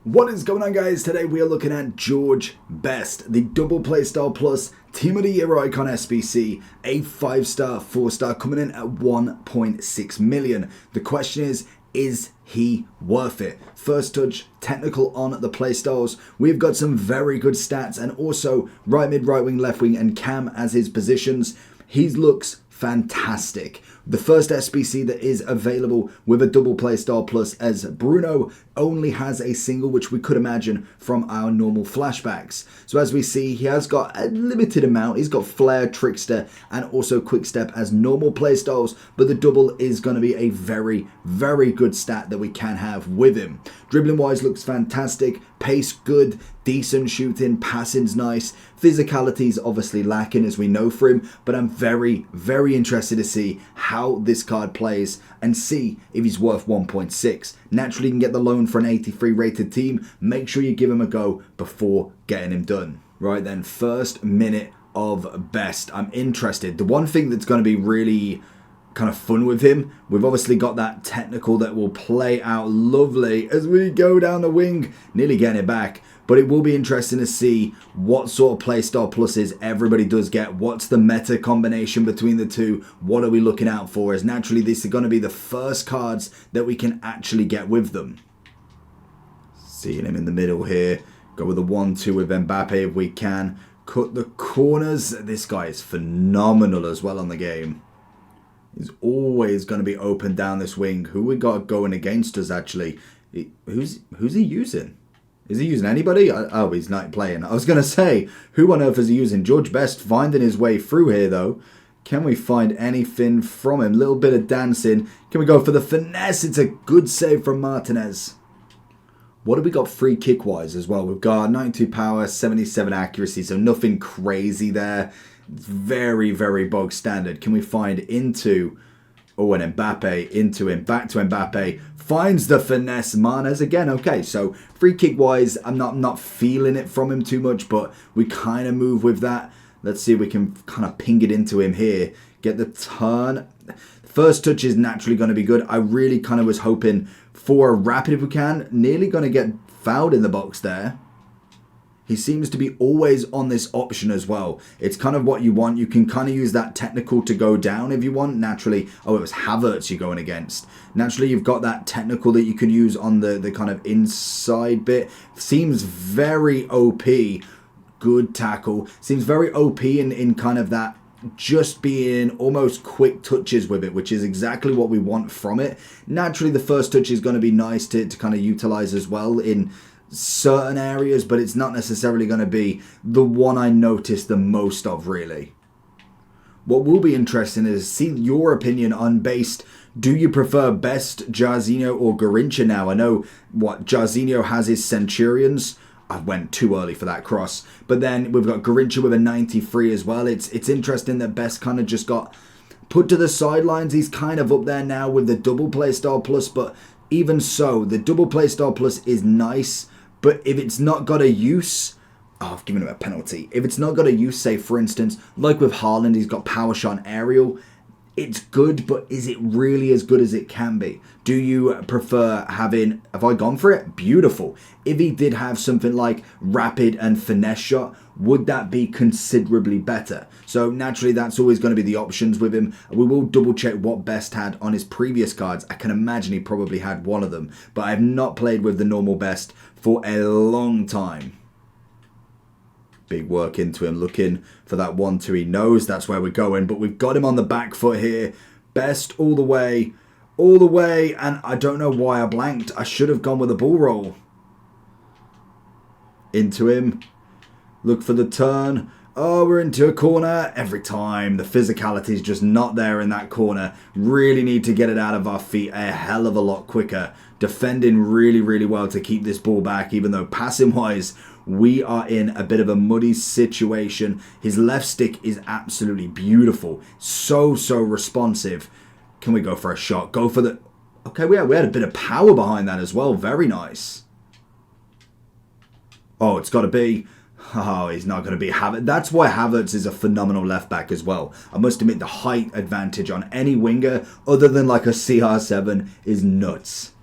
What is going on, guys? Today we are looking at George Best, the double playstyle plus Team of the Year icon SBC, a 5-star, 4-star coming in at 1.6 million. The question is he worth it? First touch, technical on the playstyles. We've got some very good stats and also right mid, right wing, left wing and cam as his positions. He looks fantastic. The first SBC that is available with a double playstyle plus, as Bruno only has a single, which we could imagine from our normal flashbacks. So as we see, he has got a limited amount. He's got Flair, Trickster and also Quick Step as normal playstyles, but the double is going to be a very, very good stat that we can have with him. Dribbling wise looks fantastic, pace good, decent shooting, passing's nice, physicality's obviously lacking as we know for him, but I'm very, very interested to see how this card plays and see if he's worth 1.6. Naturally, you can get the loan for an 83 rated team. Make sure you give him a go before getting him done. Right then, first minute of Best. I'm interested. The one thing that's going to be really kind of fun with him, we've obviously got that technical that will play out lovely as we go down the wing, nearly getting it back. But it will be interesting to see what sort of playstyle pluses everybody does get. What's the meta combination between the two? What are we looking out for? As naturally, these are going to be the first cards that we can actually get with them. Seeing him in the middle here. Go with a 1-2 with Mbappe if we can. Cut the corners. This guy is phenomenal as well on the game. He's always going to be open down this wing. Who we got going against us actually? Who's he using? Is he using anybody? Oh, he's not playing. I was going to say, who on earth is he using? George Best finding his way through here, though. Can we find anything from him? Little bit of dancing. Can we go for the finesse? It's a good save from Martinez. What have we got free kick-wise as well? We've got 92 power, 77 accuracy, so nothing crazy there. It's very, very bog standard. Can we find into... Oh, and Mbappe into him. Back to Mbappe. Finds the finesse. Martinez again. Okay, so free kick wise, I'm not feeling it from him too much, but we kind of move with that. Let's see if we can kind of ping it into him here. Get the turn. First touch is naturally going to be good. I really kind of was hoping for a rapid if we can. Nearly going to get fouled in the box there. He seems to be always on this option as well. It's kind of what you want. You can kind of use that technical to go down if you want. Naturally, oh, it was Havertz you're going against. Naturally, you've got that technical that you can use on the kind of inside bit. Seems very OP. Good tackle. Seems very OP in kind of that just being almost quick touches with it, which is exactly what we want from it. Naturally, the first touch is going to be nice to kind of utilize as well in certain areas, but it's not necessarily going to be the one I notice the most of, really. What will be interesting is see your opinion on Best. Do you prefer Best, Jarzinho or Garrincha now? I know what Jarzinho has his Centurions. I went too early for that cross. But then we've got Garrincha with a 93 as well. It's interesting that Best kind of just got put to the sidelines. He's kind of up there now with the double playstyle plus, but even so, the double playstyle plus is nice. But if it's not got a use, oh, I've given him a penalty. If it's not got a use, say for instance, like with Haaland, he's got power shot and aerial. It's good, but is it really as good as it can be? Do you prefer having, have I gone for it? Beautiful. If he did have something like rapid and finesse shot, would that be considerably better? So naturally, that's always going to be the options with him. We will double check what Best had on his previous cards. I can imagine he probably had one of them, but I have not played with the normal Best for a long time. Big work into him, looking for that 1-2. He knows that's where we're going, but we've got him on the back foot here. Best all the way, and I don't know why I blanked. I should have gone with a ball roll. Into him. Look for the turn. Oh, we're into a corner. Every time, the physicality is just not there in that corner. Really need to get it out of our feet a hell of a lot quicker. Defending really, really well to keep this ball back, even though passing-wise, we are in a bit of a muddy situation. His left stick is absolutely beautiful. So responsive. Can we go for a shot? Go for the... Okay, we had a bit of power behind that as well. Very nice. Oh, it's got to be... Oh, he's not going to be Havertz. That's why Havertz is a phenomenal left back as well. I must admit, the height advantage on any winger other than like a CR7 is nuts.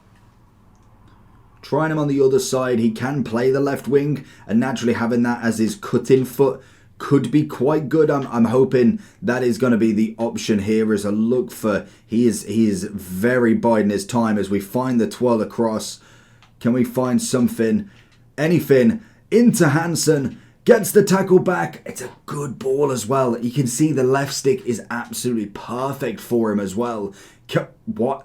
trying him on the other side. He can play the left wing, and naturally having that as his cut-in foot could be quite good. I'm hoping that is going to be the option here as a look for. He is very biding his time as we find the twirl across. Can we find something? Anything into Hansen. Gets the tackle back. It's a good ball as well. You can see the left stick is absolutely perfect for him as well. What?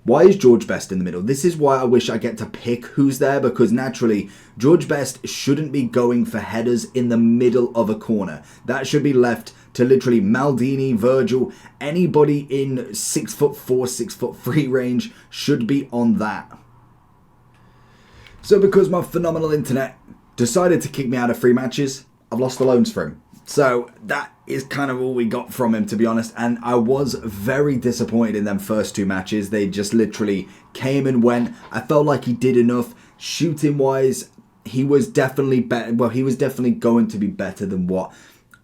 Why is George Best in the middle? This is why I wish I get to pick who's there, because naturally George Best shouldn't be going for headers in the middle of a corner. That should be left to literally Maldini, Virgil, anybody in 6'4", 6'3" range should be on that. So because my phenomenal internet decided to kick me out of 3 matches, I've lost the loans for him. So that is kind of all we got from him, to be honest. And I was very disappointed in them first 2 matches. They just literally came and went. I felt like he did enough. Shooting wise, he was definitely better. Well, he was definitely going to be better than what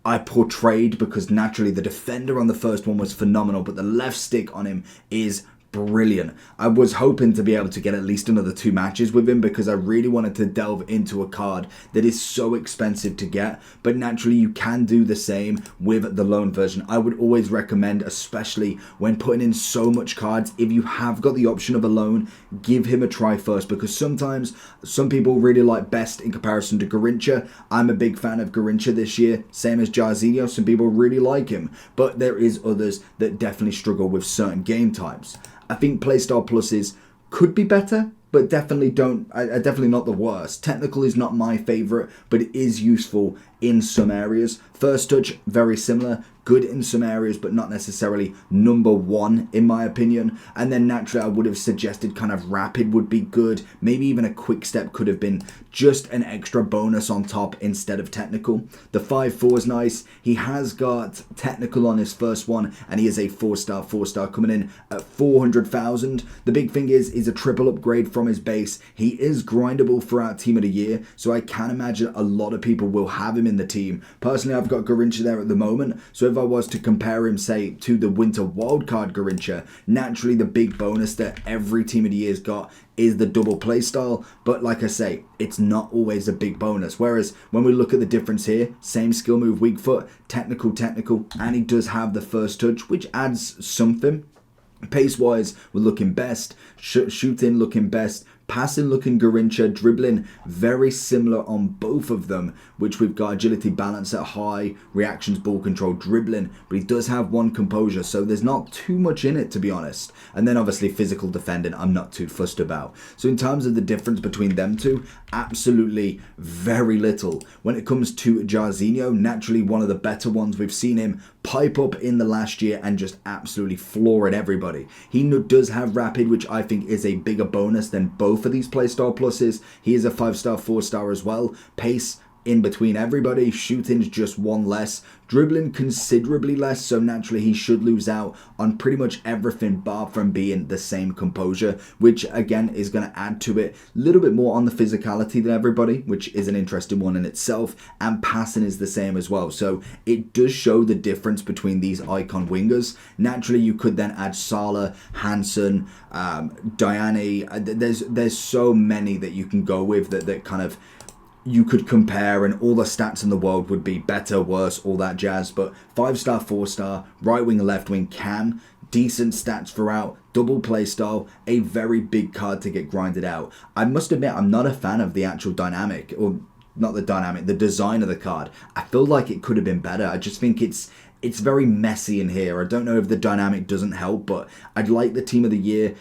I portrayed, because naturally the defender on the first one was phenomenal, but the left stick on him is brilliant. I was hoping to be able to get at least another 2 matches with him, because I really wanted to delve into a card that is so expensive to get, but naturally you can do the same with the loan version. I would always recommend, especially when putting in so much cards, if you have got the option of a loan, give him a try first, because sometimes some people really like Best in comparison to Garrincha. I'm a big fan of Garrincha this year, same as Jarzinho. Some people really like him, but there is others that definitely struggle with certain game types. I think Playstyle Pluses could be better, but definitely definitely not the worst. Technical is not my favourite, but it is useful in some areas. First touch, very similar. Good in some areas, but not necessarily number 1 in my opinion. And then naturally I would have suggested kind of rapid would be good. Maybe even a quick step could have been just an extra bonus on top instead of technical. The 5-4 is nice. He has got technical on his first one, and he is a 4-star coming in at 400,000. The big thing is he's a triple upgrade from his base. He is grindable throughout Team of the Year, so I can imagine a lot of people will have him in the team. Personally, I've got Garrincha there at the moment, so if I was to compare him, say, to the Winter Wildcard Garrincha, naturally the big bonus that every Team of the Year's got is the double playstyle, but like I say, it's not always a big bonus. Whereas when we look at the difference here, same skill move, weak foot, technical, and he does have the first touch, which adds something. Pace wise, we're looking best, shooting looking best, passing looking Garrincha, dribbling very similar on both of them, which we've got agility balance at high, reactions, ball control, dribbling, but he does have 1 composure, so there's not too much in it, to be honest. And then obviously physical defending, I'm not too fussed about. So in terms of the difference between them two, absolutely very little. When it comes to Jarzinho, naturally one of the better ones. We've seen him pipe up in the last year and just absolutely floor at everybody. He does have rapid, which I think is a bigger bonus than both of these Playstyle Pluses. He is a 5-star, 4-star as well. Pace in between everybody. Shooting's just 1 less. Dribbling considerably less, so naturally he should lose out on pretty much everything bar from being the same composure, which again is going to add to it a little bit more on the physicality than everybody, which is an interesting one in itself. And passing is the same as well, so it does show the difference between these icon wingers. Naturally you could then add Salah, Hansen, Diani. There's so many that you can go with that kind of you could compare, and all the stats in the world would be better, worse, all that jazz. But 5-star, 4-star, right wing, left wing, cam, decent stats throughout, double play style, a very big card to get grinded out. I must admit, I'm not a fan of the actual dynamic, or not the dynamic, the design of the card. I feel like it could have been better. I just think it's very messy in here. I don't know if the dynamic doesn't help, but I'd like the Team of the Year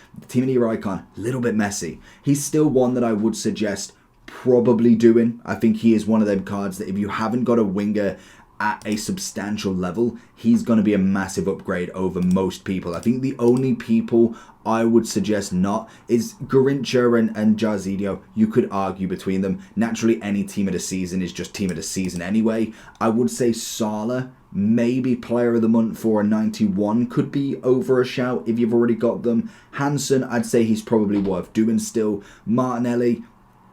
icon, a little bit messy. He's still one that I would suggest probably doing. I think he is one of them cards that if you haven't got a winger at a substantial level, he's going to be a massive upgrade over most people. I think the only people I would suggest not is Garrincha and Jarzinho. You could argue between them. Naturally, any Team of the Season is just Team of the Season anyway. I would say Salah, maybe Player of the Month for a 91 could be over a shout if you've already got them. Hansen, I'd say he's probably worth doing still. Martinelli,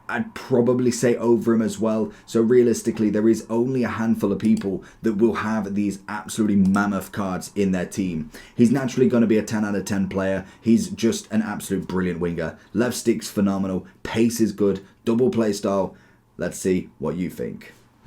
I'd probably say over him as well. So realistically, there is only a handful of people that will have these absolutely mammoth cards in their team. He's naturally going to be a 10 out of 10 player. He's just an absolute brilliant winger. Left stick's phenomenal. Pace is good. Double play style. Let's see what you think.